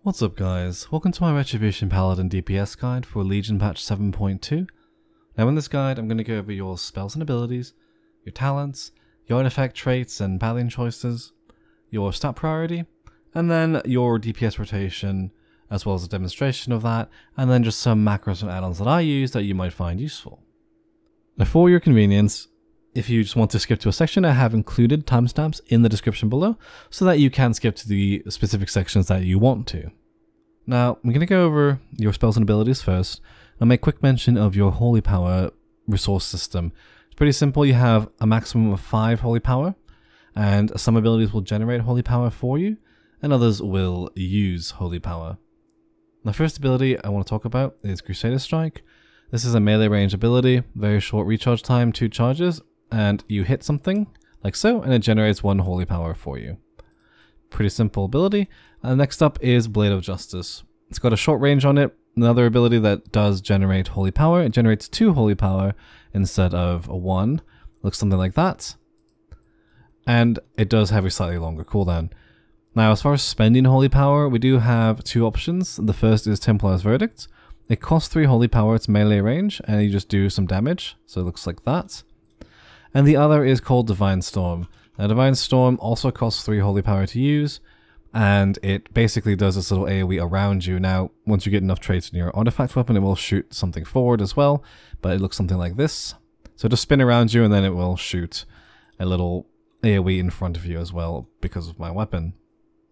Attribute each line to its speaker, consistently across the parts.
Speaker 1: What's up guys, welcome to my Retribution Paladin DPS guide for Legion patch 7.2. Now in this guide I'm going to go over your spells and abilities, your talents, your artifact traits and paladin choices, your stat priority, and then your DPS rotation as well as a demonstration of that, and then just some macros and add-ons that I use that you might find useful. Now for your convenience, if you just want to skip to a section, I have included timestamps in the description below so that you can skip to the specific sections that you want to. Now, I'm going to go over your spells and abilities first. I'll make quick mention of your Holy Power resource system. It's pretty simple. You have a maximum of 5 Holy Power, and some abilities will generate Holy Power for you, and others will use Holy Power. The first ability I want to talk about is Crusade Strike. This is a melee range ability, very short recharge time, 2 charges, and you hit something, like so, and it generates 1 Holy Power for you. Pretty simple ability. Next up is Blade of Justice. It's got a short range on it, another ability that does generate Holy Power. It generates 2 Holy Power instead of 1. Looks something like that. And it does have a slightly longer cooldown. Now, as far as spending Holy Power, we do have 2 options. The first is Templar's Verdict. It costs 3 Holy Power, it's melee range, and you just do some damage, so it looks like that. And the other is called Divine Storm. Now, Divine Storm also costs 3 Holy Power to use, and it basically does this little AoE around you. Now, once you get enough traits in your artifact weapon, it will shoot something forward as well, but it looks something like this. So just spin around you, and then it will shoot a little AoE in front of you as well because of my weapon.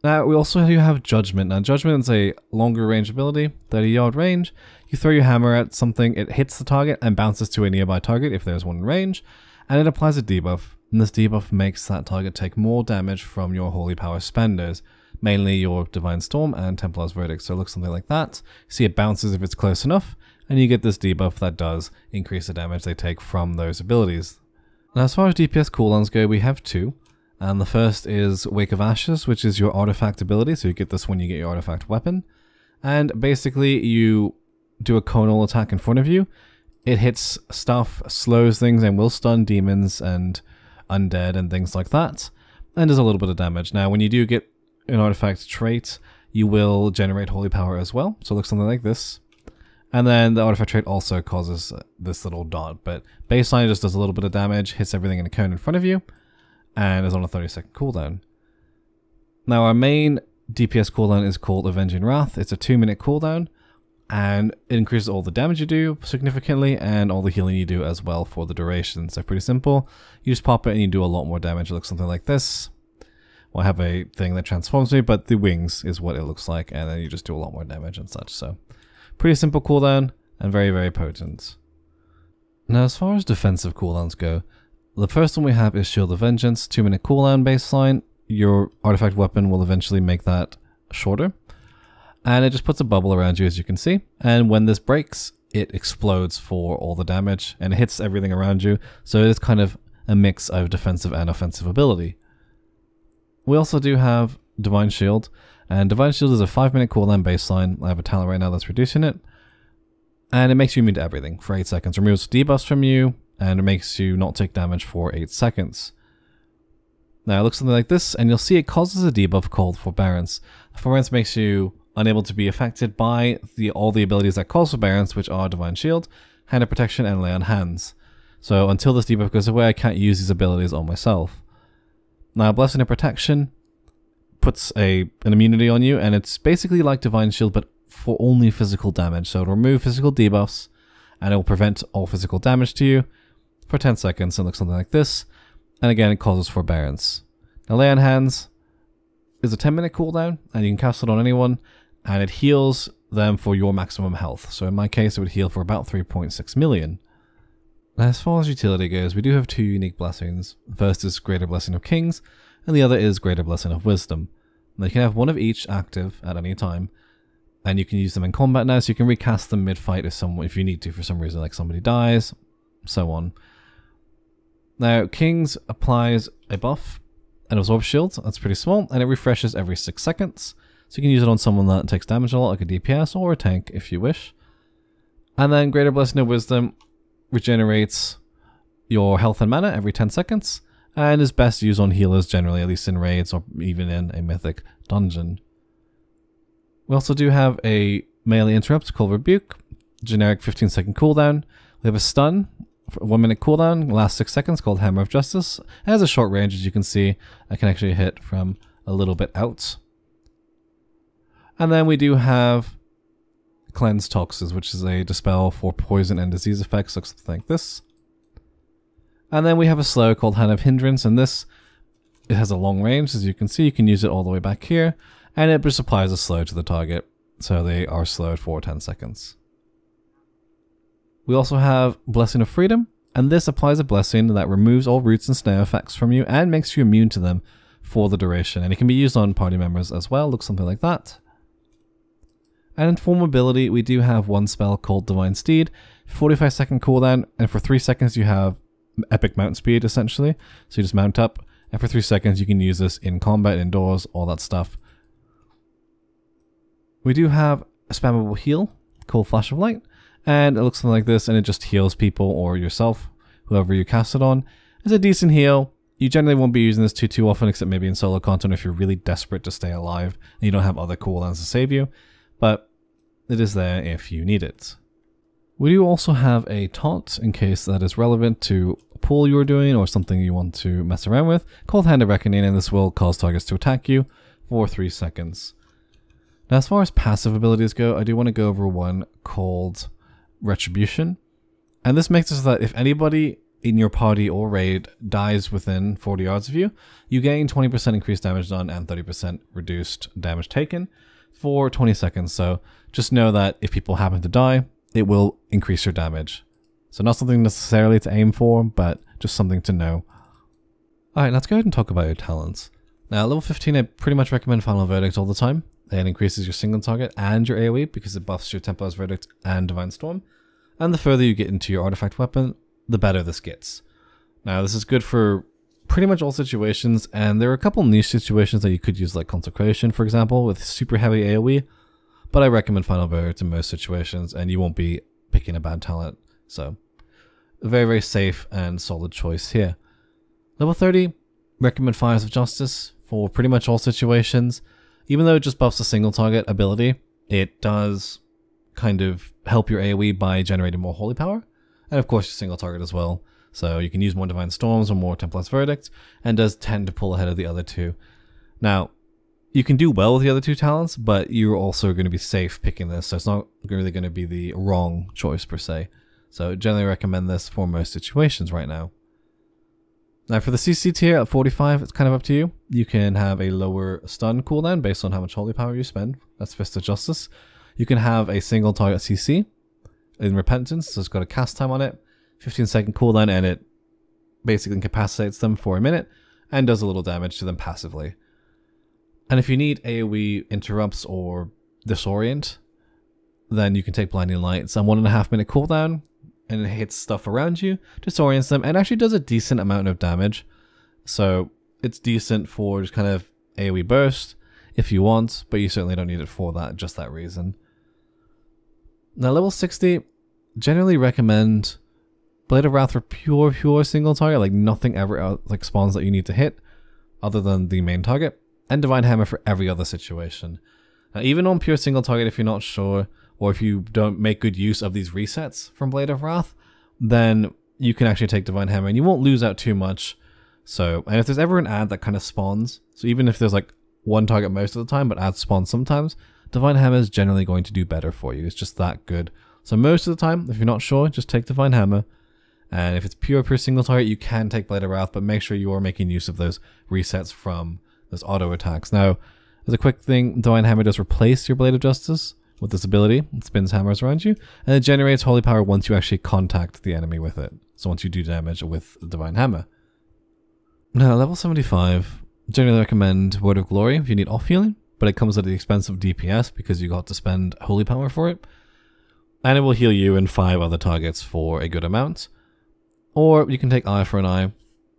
Speaker 1: Now, we also have Judgment. Now, Judgment is a longer range ability, 30-yard range. You throw your hammer at something, it hits the target and bounces to a nearby target if there's one in range, and it applies a debuff. And this debuff makes that target take more damage from your Holy Power spenders, mainly your Divine Storm and Templar's Verdict. So it looks something like that. See, it bounces if it's close enough, and you get this debuff that does increase the damage they take from those abilities. Now, as far as DPS cooldowns go, we have 2. And the first is Wake of Ashes, which is your artifact ability, so you get this when you get your artifact weapon. And basically, you do a conal attack in front of you. It hits stuff, slows things, and will stun demons and undead and things like that, and does a little bit of damage. Now, when you do get an artifact trait, you will generate Holy Power as well, so it looks something like this. And then the artifact trait also causes this little dot, but baseline just does a little bit of damage, hits everything in a cone in front of you, and is on a 30-second cooldown. Now, our main DPS cooldown is called Avenging Wrath. It's a 2-minute cooldown, and it increases all the damage you do significantly and all the healing you do as well for the duration. So pretty simple. You just pop it and you do a lot more damage. It looks something like this. Well, I have a thing that transforms me, but the wings is what it looks like, and then you just do a lot more damage and such. So pretty simple cooldown and very, very potent. Now, as far as defensive cooldowns go, the first one we have is Shield of Vengeance, 2-minute cooldown baseline. Your artifact weapon will eventually make that shorter. And it just puts a bubble around you, as you can see. And when this breaks, it explodes for all the damage, and it hits everything around you. So it is kind of a mix of defensive and offensive ability. We also do have Divine Shield, and Divine Shield is a 5-minute cooldown baseline. I have a talent right now that's reducing it. And it makes you immune to everything for 8 seconds. Removes debuffs from you, and it makes you not take damage for 8 seconds. Now it looks something like this, and you'll see it causes a debuff called Forbearance. Forbearance makes you unable to be affected by all the abilities that cause Forbearance, which are Divine Shield, Hand of Protection, and Lay on Hands. So until this debuff goes away, I can't use these abilities on myself. Now, Blessing of Protection puts an immunity on you, and it's basically like Divine Shield, but for only physical damage. So it'll remove physical debuffs, and it will prevent all physical damage to you for 10 seconds, and looks something like this. And again, it causes Forbearance. Now, Lay on Hands is a 10-minute cooldown, and you can cast it on anyone, and it heals them for your maximum health. So in my case, it would heal for about 3.6 million. Now, as far as utility goes, we do have 2 unique blessings. The first is Greater Blessing of Kings, and the other is Greater Blessing of Wisdom. Now, you can have one of each active at any time, and you can use them in combat now, so you can recast them mid-fight if you need to for some reason, like somebody dies, so on. Now, Kings applies a buff, an Absorb Shield, that's pretty small, and it refreshes every 6 seconds. So you can use it on someone that takes damage a lot, like a DPS or a tank if you wish. And then Greater Blessing of Wisdom regenerates your health and mana every 10 seconds, and is best used on healers generally, at least in raids or even in a mythic dungeon. We also do have a melee interrupt called Rebuke, generic 15-second cooldown. We have a stun, 1 minute cooldown, lasts 6 seconds, called Hammer of Justice. It has a short range, as you can see. I can actually hit from a little bit out. And then we do have Cleanse Toxins, which is a dispel for poison and disease effects, looks like this. And then we have a slow called Hand of Hindrance, and this, it has a long range, as you can see. You can use it all the way back here, and it just applies a slow to the target, so they are slowed for 10 seconds. We also have Blessing of Freedom, and this applies a blessing that removes all roots and snare effects from you and makes you immune to them for the duration, and it can be used on party members as well, looks something like that. And in form ability, we do have one spell called Divine Steed, 45-second cooldown, and for 3 seconds you have epic mount speed essentially. So you just mount up, and for 3 seconds you can use this in combat, indoors, all that stuff. We do have a spammable heal called Flash of Light, and it looks something like this, and it just heals people or yourself, whoever you cast it on. It's a decent heal. You generally won't be using this too often, except maybe in solo content if you're really desperate to stay alive and you don't have other cooldowns to save you. But it is there if you need it. We do also have a taunt in case that is relevant to a pull you're doing or something you want to mess around with, called Hand of Reckoning, and this will cause targets to attack you for 3 seconds. Now, as far as passive abilities go, I do want to go over one called Retribution, and this makes it so that if anybody in your party or raid dies within 40 yards of you, you gain 20% increased damage done and 30% reduced damage taken for 20 seconds. So just know that if people happen to die, it will increase your damage. So not something necessarily to aim for, but just something to know. Alright, let's go ahead and talk about your talents. Now, level 15, I pretty much recommend Final Verdict all the time. It increases your single target and your AoE because it buffs your Templar's Verdict and Divine Storm. And the further you get into your artifact weapon, the better this gets. Now, this is good for pretty much all situations, and there are a couple niche situations that you could use, like Consecration, for example, with super heavy AoE, but I recommend Final Verdict in most situations, and you won't be picking a bad talent. So, a very, very safe and solid choice here. Level 30, recommend Fires of Justice for pretty much all situations. Even though it just buffs a single target ability, it does kind of help your AoE by generating more holy power, and of course your single target as well. So you can use more Divine Storms or more Templar's Verdict, and does tend to pull ahead of the other two. Now, you can do well with the other two talents, but you're also going to be safe picking this, so it's not really going to be the wrong choice per se. So generally recommend this for most situations right now. Now for the CC tier at 45, it's kind of up to you. You can have a lower stun cooldown based on how much holy power you spend. That's Fist of Justice. You can have a single target CC in Repentance, so it's got a cast time on it, 15-second cooldown, and it basically incapacitates them for a minute and does a little damage to them passively. And if you need AoE interrupts or disorient, then you can take Blinding Light. It's a 1.5 minute cooldown, and it hits stuff around you, disorients them, and actually does a decent amount of damage. So it's decent for just kind of AoE burst if you want, but you certainly don't need it for that, just that reason. Now level 60, generally recommend Blade of Wrath for pure single target, like nothing ever like spawns that you need to hit other than the main target, and Divine Hammer for every other situation. Now even on pure single target, if you're not sure, or if you don't make good use of these resets from Blade of Wrath, then you can actually take Divine Hammer and you won't lose out too much. So, and if there's ever an ad that kind of spawns, so even if there's like one target most of the time, but ads spawn sometimes, Divine Hammer is generally going to do better for you. It's just that good. So most of the time, if you're not sure, just take Divine Hammer. And if it's pure single target, you can take Blade of Wrath, but make sure you are making use of those resets from those auto attacks. Now, as a quick thing, Divine Hammer does replace your Blade of Justice with this ability. It spins hammers around you, and it generates holy power once you actually contact the enemy with it. So once you do damage with the Divine Hammer. Now, level 75, generally recommend Word of Glory if you need off healing, but it comes at the expense of DPS because you got to spend holy power for it. And it will heal you and 5 other targets for a good amount. Or you can take Eye for an Eye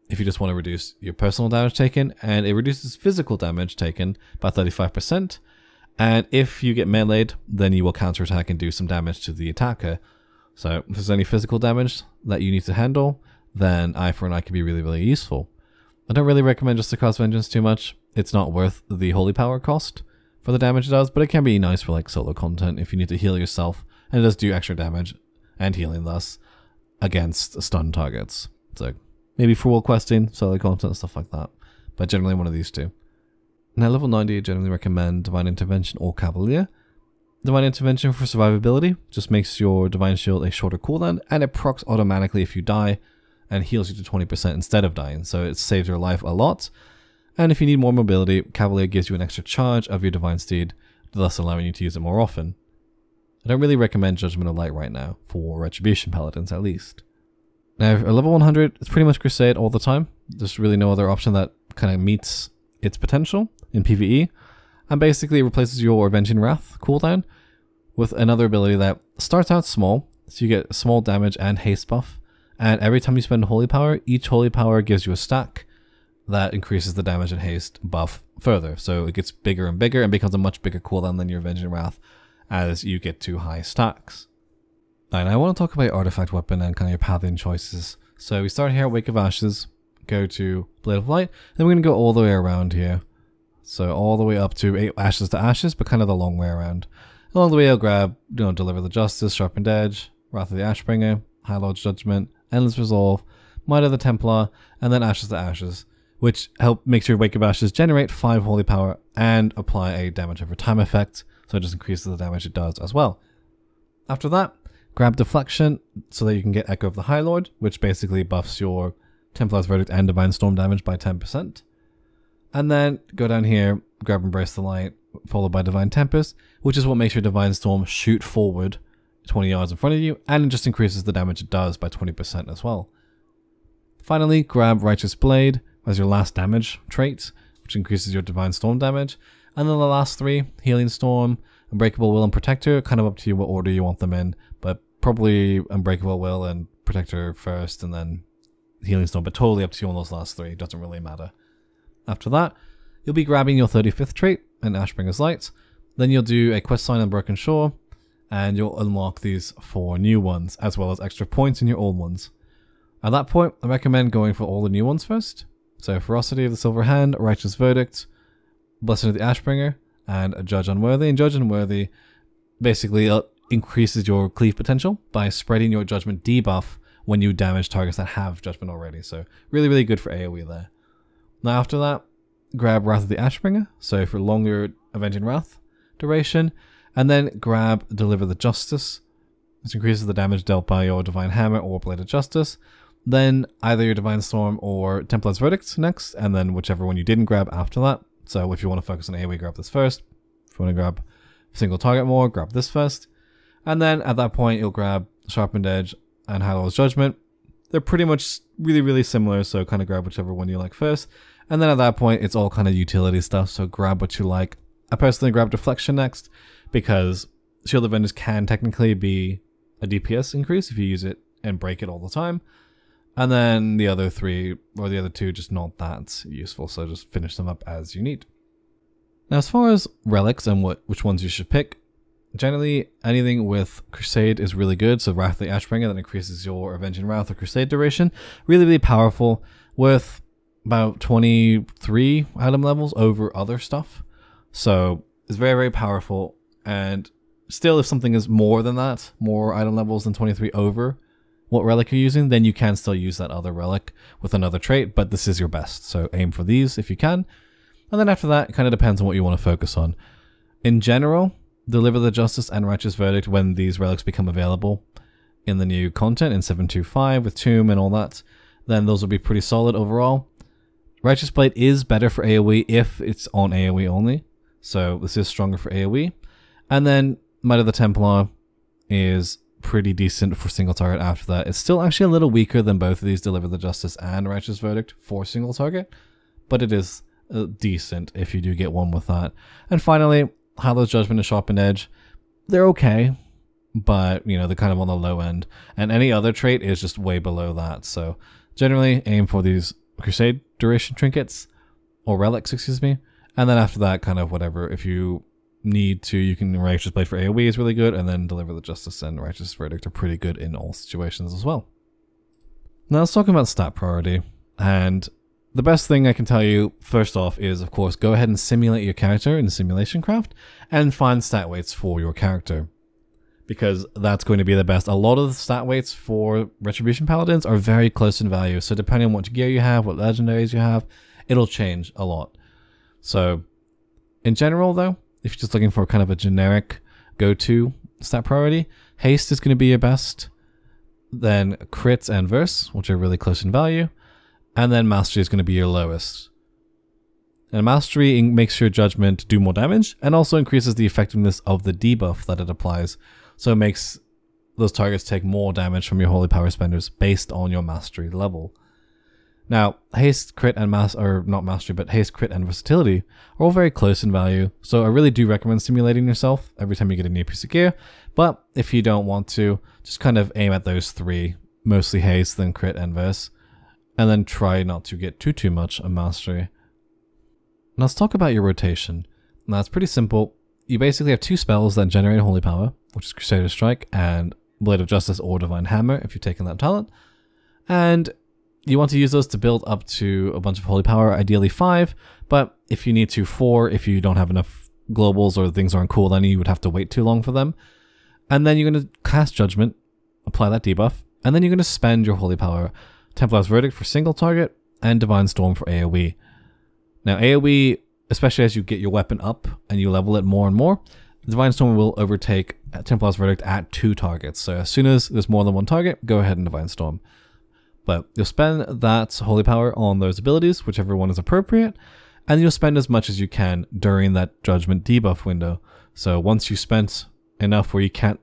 Speaker 1: if you just want to reduce your personal damage taken, and it reduces physical damage taken by 35%. And if you get meleeed, then you will counterattack and do some damage to the attacker. So if there's any physical damage that you need to handle, then Eye for an Eye can be really, really useful. I don't really recommend Just the Cause Vengeance too much. It's not worth the holy power cost for the damage it does, but it can be nice for like solo content if you need to heal yourself, and it does do extra damage and healing thus against stun targets. So maybe for world questing, solo content, stuff like that, but generally one of these two. Now level 90, I generally recommend Divine Intervention or Cavalier. Divine Intervention for survivability just makes your Divine Shield a shorter cooldown, and it procs automatically if you die and heals you to 20% instead of dying, so it saves your life a lot. And if you need more mobility, Cavalier gives you an extra charge of your Divine Steed, thus allowing you to use it more often. I don't really recommend Judgment of Light right now, for Retribution Paladins at least. Now at level 100, it's pretty much Crusade all the time. There's really no other option that kind of meets its potential in PvE. And basically it replaces your Avenging Wrath cooldown with another ability that starts out small, so you get small damage and haste buff, and every time you spend Holy Power, each Holy Power gives you a stack that increases the damage and haste buff further, so it gets bigger and bigger and becomes a much bigger cooldown than your Avenging Wrath as you get to high stacks. And I want to talk about Artifact Weapon and kind of your pathing choices. So we start here at Wake of Ashes, go to Blade of Light, then we're going to go all the way around here. So all the way up to Ashes to Ashes, but kind of the long way around. Along the way I'll grab, Deliver the Justice, Sharpened Edge, Wrath of the Ashbringer, High Lord's Judgment, Endless Resolve, Might of the Templar, and then Ashes to Ashes, which makes your Wake of Ashes generate 5 Holy Power and apply a damage over time effect, so it just increases the damage it does as well. After that, grab Deflection so that you can get Echo of the High Lord, which basically buffs your Templar's Verdict and Divine Storm damage by 10%. And then go down here, grab Embrace the Light, followed by Divine Tempest, which is what makes your Divine Storm shoot forward 20 yards in front of you, and it just increases the damage it does by 20% as well. Finally, grab Righteous Blade as your last damage trait, which increases your Divine Storm damage. And then the last 3, Healing Storm, Unbreakable Will, and Protector, kind of up to you what order you want them in, but probably Unbreakable Will and Protector first, and then Healing Storm, but totally up to you on those last 3, it doesn't really matter. After that, you'll be grabbing your 35th trait in Ashbringer's Light, then you'll do a quest sign on Broken Shore, and you'll unlock these 4 new ones, as well as extra points in your old ones. At that point, I recommend going for all the new ones first. So Ferocity of the Silver Hand, Righteous Verdict, Blessing of the Ashbringer, and a Judge Unworthy. And Judge Unworthy basically increases your cleave potential by spreading your Judgment debuff when you damage targets that have Judgment already. So really, really good for AoE there. Now after that, grab Wrath of the Ashbringer, so for longer Avenging Wrath duration, and then grab Deliver the Justice, which increases the damage dealt by your Divine Hammer or Blade of Justice, then either your Divine Storm or Templar's Verdict next, and then whichever one you didn't grab after that. So if you want to focus on AoE, grab this first. If you want to grab single target more, grab this first. And then at that point, you'll grab Sharpened Edge and High Lord's Judgment. They're pretty much really, really similar, so kind of grab whichever one you like first. And then at that point, it's all kind of utility stuff, so grab what you like. I personally grab Deflection next, because Shield Avengers can technically be a DPS increase if you use it and break it all the time. And then the other 3, or the other 2, just not that useful, so just finish them up as you need. Now as far as relics and which ones you should pick, generally anything with Crusade is really good, so Wrath of the Ashbringer, that increases your Avenging Wrath or Crusade duration. Really, really powerful, with about 23 item levels over other stuff. So it's very, very powerful, and still if something is more than that, more item levels than 23 over what relic you're using, then you can still use that other relic with another trait, but this is your best, so aim for these if you can. And then after that, it kind of depends on what you want to focus on. In general, Deliver the Justice and Righteous Verdict, when these relics become available in the new content in 725 with Tomb and all that, then those will be pretty solid overall. Righteous Blade is better for AoE if it's on AoE only, so this is stronger for AoE. And then Might of the Templar is pretty decent for single target after that. It's still actually a little weaker than both of these, Deliver the Justice and Righteous Verdict, for single target, but it is decent if you do get one with that. And finally, High Lord's Judgment and Sharpened Edge, they're okay, but you know, they're kind of on the low end, and any other trait is just way below that. So generally aim for these Crusade duration trinkets, or relics, excuse me, and then after that, kind of whatever. If you need to, you can Righteous Blade for AoE is really good, and then Deliver the Justice and Righteous Verdict are pretty good in all situations as well. Now let's talk about stat priority, and the best thing I can tell you, first off, is of course go ahead and simulate your character in Simulation Craft and find stat weights for your character, because that's going to be the best. A lot of the stat weights for Retribution Paladins are very close in value, so depending on what gear you have, what legendaries you have, it'll change a lot. So in general though, if you're just looking for kind of a generic go-to stat priority, haste is going to be your best, then crits and verse, which are really close in value, and then mastery is going to be your lowest. And mastery makes your judgment do more damage and also increases the effectiveness of the debuff that it applies. So it makes those targets take more damage from your holy power spenders based on your mastery level. Now, haste, crit, and haste, crit, and versatility are all very close in value. So I really do recommend simulating yourself every time you get a new piece of gear. But if you don't want to, just kind of aim at those three, mostly haste, then crit, and verse. And then try not to get too much on mastery. Now let's talk about your rotation. Now it's pretty simple. You basically have two spells that generate holy power, which is Crusader Strike and Blade of Justice or Divine Hammer if you've taken that talent. And you want to use those to build up to a bunch of holy power, ideally 5, but if you need to 4, if you don't have enough globals or things aren't cool, then you would have to wait too long for them. And then you're going to cast Judgment, apply that debuff, and then you're going to spend your holy power. Templar's Verdict for single target, and Divine Storm for AoE. Now AoE, especially as you get your weapon up and you level it more and more, Divine Storm will overtake Templar's Verdict at 2 targets. So as soon as there's more than 1 target, go ahead and Divine Storm. But you'll spend that holy power on those abilities, whichever one is appropriate, and you'll spend as much as you can during that Judgment debuff window. So once you spent enough where you can't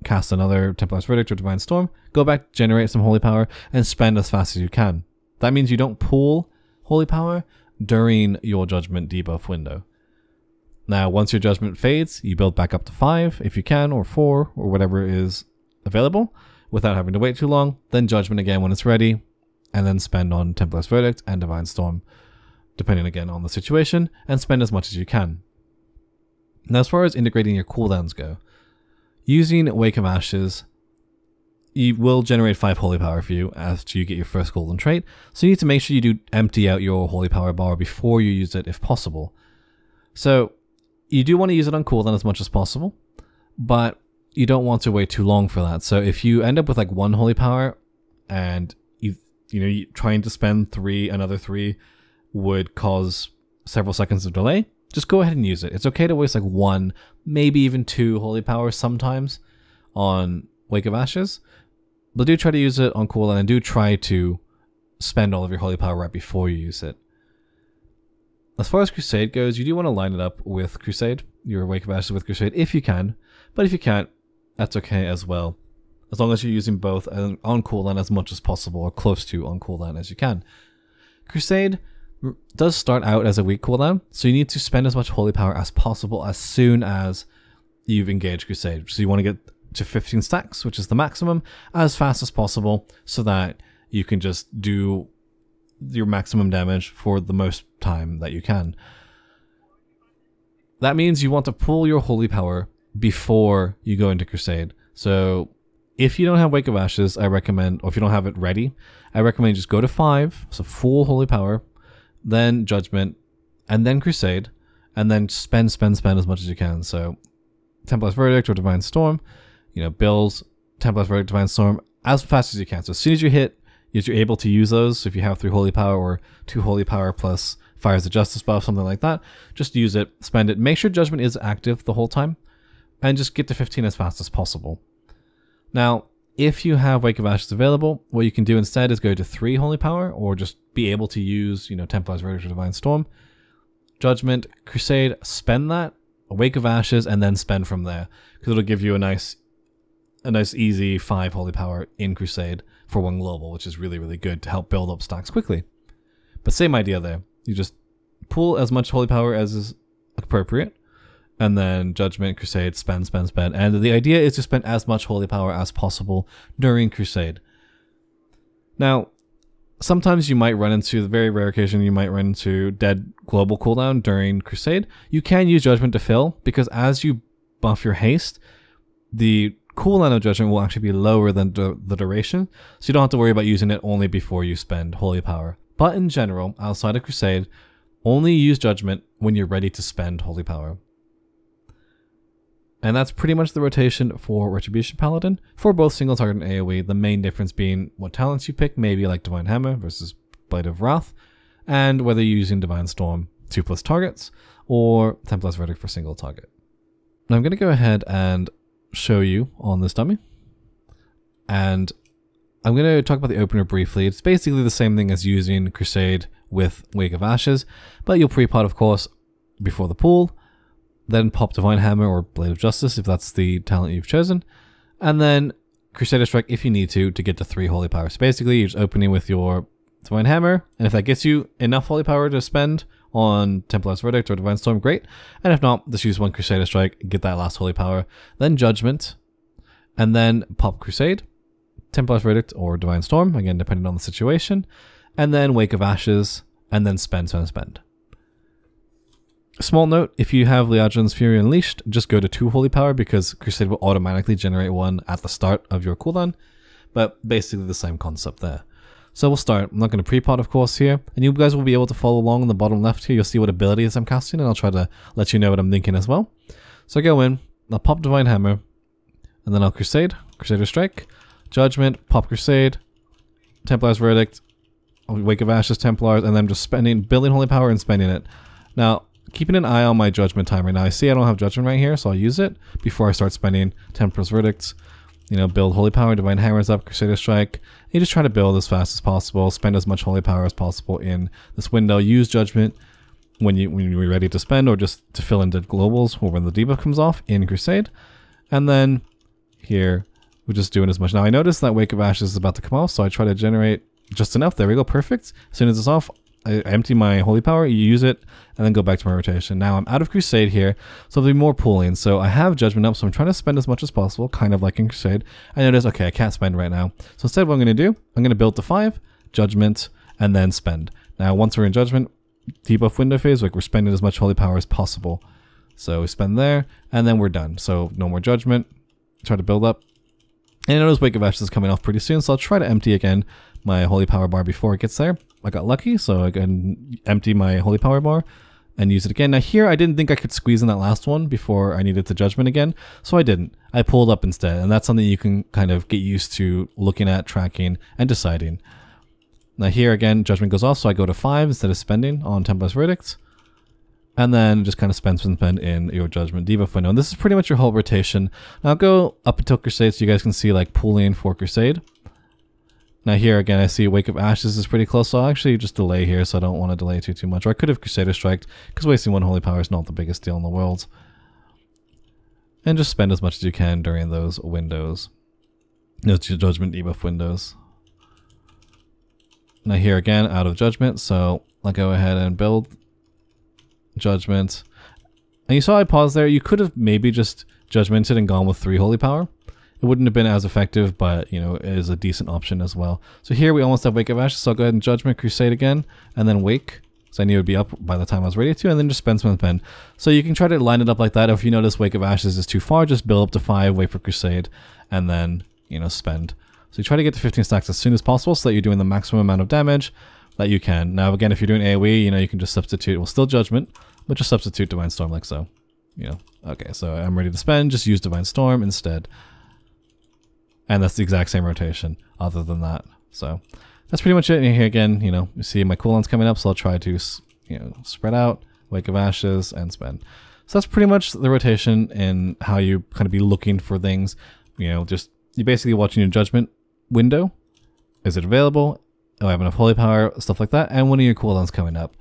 Speaker 1: cast another Templar's Verdict or Divine Storm, go back, generate some holy power, and spend as fast as you can. That means you don't pool holy power during your Judgment debuff window. Now, once your Judgment fades, you build back up to 5 if you can, or 4, or whatever is available, without having to wait too long, then Judgment again when it's ready, and then spend on Templar's Verdict and Divine Storm, depending again on the situation, and spend as much as you can. Now, as far as integrating your cooldowns go, using Wake of Ashes, you will generate 5 holy power for you after you get your first golden trait, so you need to make sure you do empty out your holy power bar before you use it if possible. So you do want to use it on cooldown as much as possible, but you don't want to wait too long for that. So if you end up with like 1 holy power and you trying to spend another 3 would cause several seconds of delay, just go ahead and use it. It's okay to waste like 1, maybe even 2 holy powers sometimes on Wake of Ashes, but do try to use it on cooldown and do try to spend all of your holy power right before you use it. As far as Crusade goes, you do want to line it up with Crusade, your Wake of Ashes with Crusade if you can, but if you can't, that's okay as well, as long as you're using both on cooldown as much as possible, or close to on cooldown as you can. Crusade does start out as a weak cooldown, so you need to spend as much holy power as possible as soon as you've engaged Crusade. So you want to get to 15 stacks, which is the maximum, as fast as possible, so that you can just do your maximum damage for the most time that you can. That means you want to pull your holy power before you go into Crusade. So if you don't have Wake of Ashes, I recommend, or if you don't have it ready, I recommend just go to 5, so full holy power, then Judgment, and then Crusade, and then spend as much as you can. So Templar's Verdict or Divine Storm, build Templar's Verdict, Divine Storm as fast as you can. So as soon as you're able to use those, so if you have 3 holy power or 2 holy power plus Fires of Justice buff, something like that, just use it, spend it, make sure Judgment is active the whole time, and just get to 15 as fast as possible. Now, if you have Wake of Ashes available, what you can do instead is go to 3 holy power, or just be able to use, Templar's Verdict or Divine Storm, Judgment, Crusade, spend that, a Wake of Ashes, and then spend from there, because it'll give you a nice easy 5 holy power in Crusade for 1 global, which is really, really good to help build up stacks quickly. But same idea there. You just pull as much holy power as is appropriate, and then Judgment, Crusade, spend. And the idea is to spend as much holy power as possible during Crusade. Now, sometimes you might run into, the very rare occasion you might run into dead global cooldown during Crusade. You can use Judgment to fill, because as you buff your haste, the cooldown of Judgment will actually be lower than the duration, so you don't have to worry about using it only before you spend holy power. But in general, outside of Crusade, only use Judgment when you're ready to spend Holy Power. And that's pretty much the rotation for Retribution Paladin for both single target and AoE, the main difference being what talents you pick, maybe like Divine Hammer versus Blade of Wrath, and whether you're using Divine Storm 2+ targets or 10+ Verdict for single target. Now I'm going to go ahead and show you on this dummy, and I'm going to talk about the opener briefly. It's basically the same thing as using Crusade with Wake of Ashes, but you'll pre-pot, of course, before the pool, then pop Divine Hammer or Blade of Justice if that's the talent you've chosen, and then Crusader Strike if you need to get to 3 Holy Power. So basically, you're just opening with your Divine Hammer, and if that gets you enough Holy Power to spend on Templar's Verdict or Divine Storm, great. And if not, just use 1 Crusader Strike, get that last Holy Power, then Judgment, and then pop Crusade, Templar's Verdict or Divine Storm, again depending on the situation, and then Wake of Ashes, and then spend. Small note, if you have Liadrin's Fury Unleashed, just go to 2 Holy Power because Crusade will automatically generate 1 at the start of your cooldown, but basically the same concept there. So we'll start. I'm not going to pre-pot, of course, here, and you guys will be able to follow along on the bottom left here. You'll see what abilities I'm casting, and I'll try to let you know what I'm thinking as well. So I go in, I'll pop Divine Hammer, and then I'll Crusade, Crusader Strike, Judgment, pop Crusade, Templar's Verdict, Wake of Ashes, Templars, and then just building Holy Power and spending it. Now, keeping an eye on my Judgment timer. Now I see I don't have Judgment right here, so I'll use it before I start spending Templar's Verdicts. You know, build Holy Power, Divine Hammers up, Crusader Strike. You just try to build as fast as possible, spend as much Holy Power as possible in this window. Use Judgment when you're ready to spend, or just to fill in dead globals or when the debuff comes off in Crusade. And then here, we're just doing as much. Now I noticed that Wake of Ashes is about to come off, so I try to generate just enough. There we go, perfect. As soon as it's off, I empty my Holy Power, you use it, and then go back to my rotation. Now I'm out of Crusade here, so there'll be more pooling. So I have Judgment up, so I'm trying to spend as much as possible, kind of like in Crusade. I notice, okay, I can't spend right now. So instead what I'm going to do, I'm going to build to 5, Judgment, and then spend. Now once we're in Judgment, debuff window phase, like we're spending as much Holy Power as possible. So we spend there, and then we're done. So no more Judgment, try to build up. And I notice Wake of Ashes is coming off pretty soon, so I'll try to empty again my Holy Power bar before it gets there. I got lucky, so I can empty my Holy Power bar and use it again. Now here, I didn't think I could squeeze in that last one before I needed to Judgment again, so I didn't. I pulled up instead, and that's something you can kind of get used to looking at, tracking, and deciding. Now here again, Judgment goes off, so I go to 5 instead of spending on Templar's Verdict, and then just kind of spend in your Judgment debuff window. And this is pretty much your whole rotation. Now I'll go up until Crusade so you guys can see like pooling for Crusade. Now here again, I see Wake of Ashes is pretty close, so I'll actually just delay here, so I don't want to delay too much. Or I could have Crusader Striked, because wasting 1 Holy Power is not the biggest deal in the world. And just spend as much as you can during those windows. Those Judgment debuff windows. Now here again, out of Judgment, so I'll go ahead and build Judgment. And you saw I paused there. You could have maybe just Judgmented and gone with 3 Holy Power. It wouldn't have been as effective, but, you know, it is a decent option as well. So here we almost have Wake of Ashes, so I'll go ahead and Judgment, Crusade again, and then Wake. So I knew it would be up by the time I was ready to, and then just spend. So you can try to line it up like that. If you notice Wake of Ashes is too far, just build up to 5, wait for Crusade, and then, you know, spend. So you try to get to 15 stacks as soon as possible so that you're doing the maximum amount of damage that you can. Now again, if you're doing AoE, you know, you can just substitute, well, still Judgment, but just substitute Divine Storm like so. You know, okay, so I'm ready to spend, just use Divine Storm instead. And that's the exact same rotation other than that. So that's pretty much it. And here again, you know, you see my cooldown's coming up, so I'll try to, you know, spread out, Wake of Ashes, and spend. So that's pretty much the rotation and how you kind of be looking for things. You know, just you're basically watching your Judgment window. Is it available? Oh, I have enough Holy Power, stuff like that. And when are your cooldowns coming up?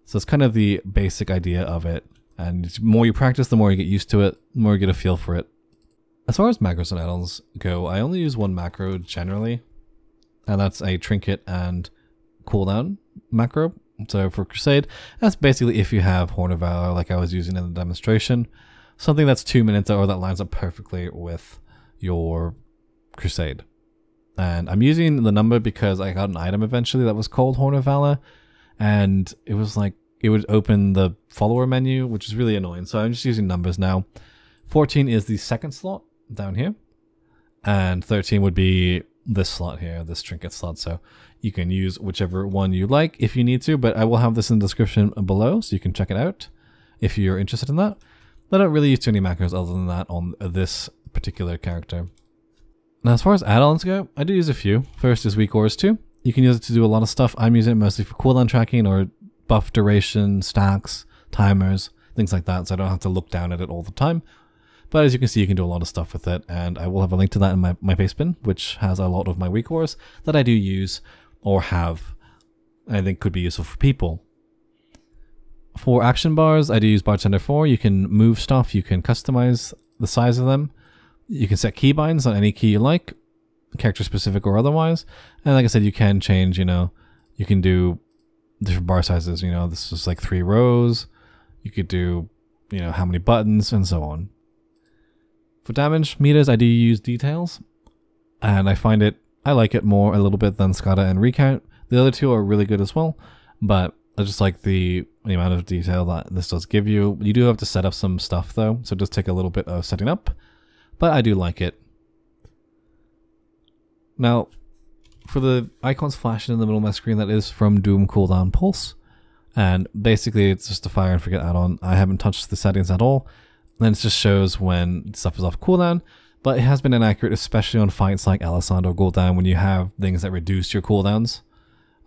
Speaker 1: So it's kind of the basic idea of it. And the more you practice, the more you get used to it, the more you get a feel for it. As far as macros and add-ons go, I only use 1 macro generally, and that's a Trinket and cooldown macro. So for Crusade, that's basically if you have Horn of Valor like I was using in the demonstration, something that's 2 minutes or that lines up perfectly with your Crusade. And I'm using the number because I got an item eventually that was called Horn of Valor, and it was like, it would open the follower menu, which is really annoying. So I'm just using numbers now. 14 is the second slot down here, and 13 would be this slot here, this trinket slot, so you can use whichever one you like if you need to, but I will have this in the description below so you can check it out if you're interested in that. I don't really use too many macros other than that on this particular character. Now as far as add-ons go, I do use a few. First is Weak Auras 2. You can use it to do a lot of stuff. I'm using it mostly for cooldown tracking or buff duration, stacks, timers, things like that, so I don't have to look down at it all the time. But as you can see, you can do a lot of stuff with it, and I will have a link to that in my base bin, which has a lot of my weak auras that I do use or have, I think could be useful for people. For action bars, I do use Bartender 4. You can move stuff, you can customize the size of them, you can set keybinds on any key you like, character specific or otherwise, and like I said, you can change, you know, you can do different bar sizes, you know, this is like 3 rows, you could do, you know, how many buttons, and so on. For damage meters, I do use details, and I like it more a little bit than Scatter and Recount. The other two are really good as well, but I just like the amount of detail that this does give you. You do have to set up some stuff though, so it does take a little bit of setting up, but I do like it. Now, for the icons flashing in the middle of my screen, that is from Doom Cooldown Pulse, and basically it's just a fire and forget add-on. I haven't touched the settings at all. Then it just shows when stuff is off cooldown, but it has been inaccurate, especially on fights like Alessandro cooldown when you have things that reduce your cooldowns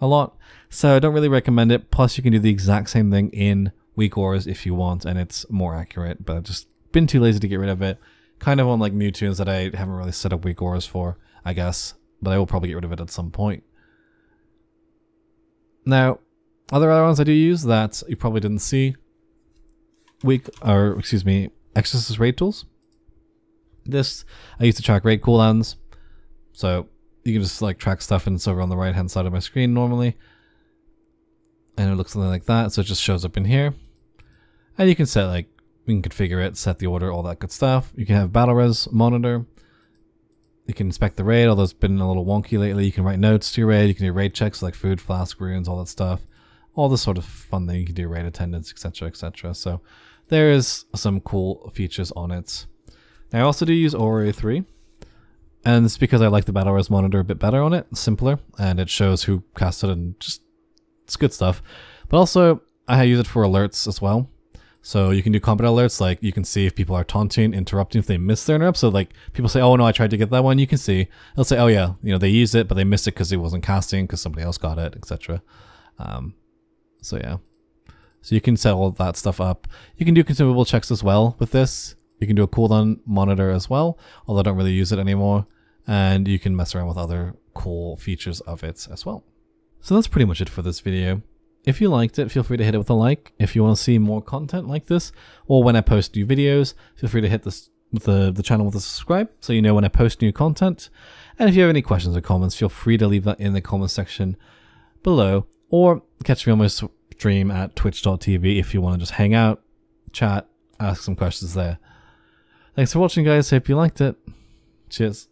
Speaker 1: a lot. So I don't really recommend it. Plus you can do the exact same thing in Weak Auras if you want, and it's more accurate, but I've just been too lazy to get rid of it. Kind of on like new tunes that I haven't really set up Weak Auras for, I guess, but I will probably get rid of it at some point. Now, other ones I do use that you probably didn't see, Exorcist raid tools. This I use to track raid cooldowns, so you can just like track stuff, and it's over on the right hand side of my screen normally, and it looks something like that. So it just shows up in here, and you can set like, you can configure it, set the order, all that good stuff. You can have battle res monitor. You can inspect the raid, although it's been a little wonky lately. You can write notes to your raid. You can do raid checks like food, flask, runes, all that stuff. All this sort of fun thing. You can do raid attendance, etc., etc. So there is some cool features on it. Now, I also do use Aura 3, and it's because I like the battle res monitor a bit better on it, simpler, and it shows who casted and just, it's good stuff. But also, I use it for alerts as well. So you can do combat alerts, like you can see if people are taunting, interrupting, if they miss their interrupt. So like people say, oh no, I tried to get that one, you can see. They'll say, oh yeah, you know, they used it, but they missed it because it wasn't casting, because somebody else got it, etc. So yeah. So you can set all that stuff up. You can do consumable checks as well with this. You can do a cooldown monitor as well, although I don't really use it anymore. And you can mess around with other cool features of it as well. So that's pretty much it for this video. If you liked it, feel free to hit it with a like. If you want to see more content like this, or when I post new videos, feel free to hit this with the channel with a subscribe so you know when I post new content. And if you have any questions or comments, feel free to leave that in the comment section below, or catch me on my stream at twitch.tv if you want to just hang out, chat, ask some questions there. Thanks for watching, guys. Hope you liked it. Cheers.